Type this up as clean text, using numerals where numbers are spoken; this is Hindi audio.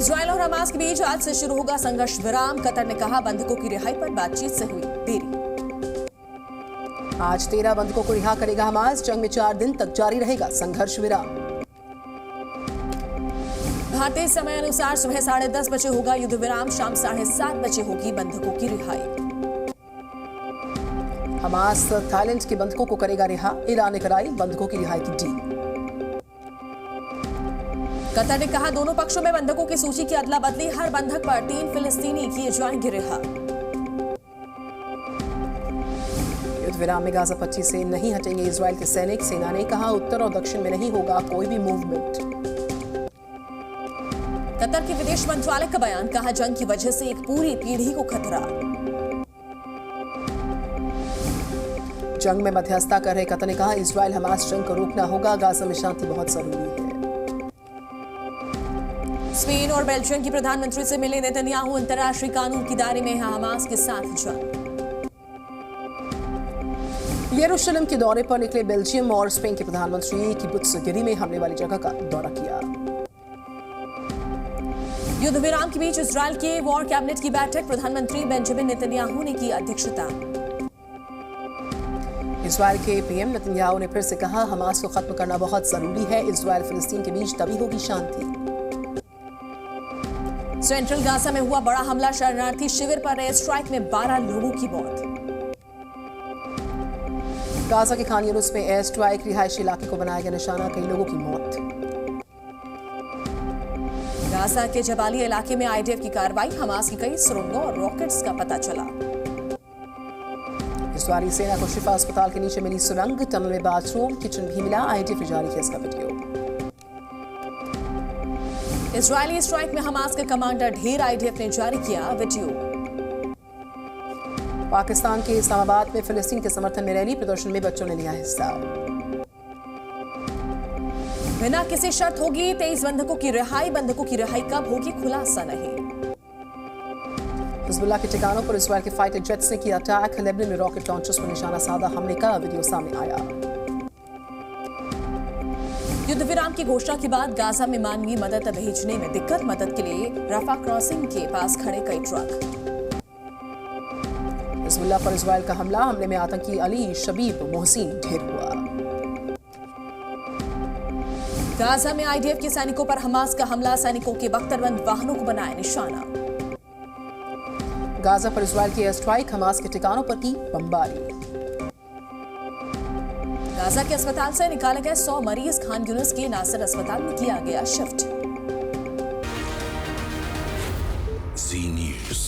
इजरायल और हमास के बीच आज से शुरू होगा संघर्ष विराम। कतर ने कहा बंधकों की रिहाई पर बातचीत से हुई देरी। आज 13 बंधकों को रिहा करेगा हमास। जंग में 4 दिन तक जारी रहेगा संघर्ष विराम। भारतीय समय अनुसार सुबह 10:30 बजे होगा युद्ध विराम। शाम 7:30 बजे होगी बंधकों की रिहाई। हमास थाईलैंड के बंधकों को करेगा रिहा। ईरान ने कराई बंधकों की रिहाई की डील। कतर ने कहा दोनों पक्षों में बंधकों की सूची की अदला बदली। हर बंधक पर 3 फिलिस्तीनी किए जाएंगे रिहा। युद्ध विराम में गाजा पट्टी से नहीं हटेंगे इजरायल के सैनिक। सेना ने कहा उत्तर और दक्षिण में नहीं होगा कोई भी मूवमेंट। कतर के विदेश मंत्रालय का बयान। कहा जंग की वजह से एक पूरी पीढ़ी को खतरा। जंग में मध्यस्थता कर रहे कतर ने कहा इजरायल हमास जंग को रोकना होगा। गाजा में शांति बहुत जरूरी है। स्पेन और बेल्जियम की प्रधानमंत्री से मिले नेतन्याहू। अंतर्राष्ट्रीय कानून के दायरे में है हमास के साथ जंग। यरूशलेम के दौरे पर निकले बेल्जियम और स्पेन के प्रधानमंत्री किबुत्स गिरी में हमले वाली जगह का दौरा किया। युद्ध विराम के बीच इजरायल के वॉर कैबिनेट की बैठक। प्रधानमंत्री बेंजामिन नेतन्याहू ने की अध्यक्षता। इजरायल के पीएम नेतन्याहू ने फिर से कहा हमास को खत्म करना बहुत जरूरी है। इजरायल फिलिस्तीन के बीच तभी होगी शांति। सेंट्रल गाजा में हुआ बड़ा हमला। शरणार्थी शिविर पर एयर स्ट्राइक में 12 लोगों की मौत। गाजा के खान यूनिस में एयर स्ट्राइक। रिहायशी इलाके को बनाया गया निशाना। कई लोगों की मौत। गाजा के जबाली इलाके में आईडीएफ की कार्रवाई। हमास की कई सुरंगों और रॉकेट्स का पता चला। इजरायली सेना को शिफा अस्पताल के नीचे मिली सुरंग। टनल में बाथरूम किचन भी मिला। आईडीएफ ने जारी किया इसका वीडियो। इजरायली स्ट्राइक में हमास के कमांडर ढेर। आईडीएफ ने जारी किया वीडियो। पाकिस्तान के इस्लामाबाद में फिलिस्तीन के समर्थन में रैली। प्रदर्शन में बच्चों ने लिया हिस्सा। बिना किसी शर्त होगी 23 बंधकों की रिहाई। बंधकों की रिहाई कब होगी खुलासा नहीं। हिजबुल्लाह के ठिकानों पर इजरायल के फाइटर जेट्स ने किया अटैक। लेबनान में रॉकेट लॉन्चर्स पर निशाना साधा हमले का वीडियो सामने आया। युद्ध विराम की घोषणा के बाद गाजा में मानवीय मदद भेजने में दिक्कत। मदद के लिए रफा क्रॉसिंग के पास खड़े कई ट्रक। हिजबुल्लाह पर इजरायल का हमला। हमले में आतंकी अली शबीब मोहसिन ढेर हुआ। गाजा में आईडीएफ के सैनिकों पर हमास का हमला। सैनिकों के बख्तरबंद वाहनों को बनाया निशाना। गाजा पर इजरायल की एयर स्ट्राइक। हमास के ठिकानों पर की बमबारी। गाजा के अस्पताल से निकाले गए 100 मरीज खान यूनिस के नासिर अस्पताल में किया गया शिफ्ट। Z News।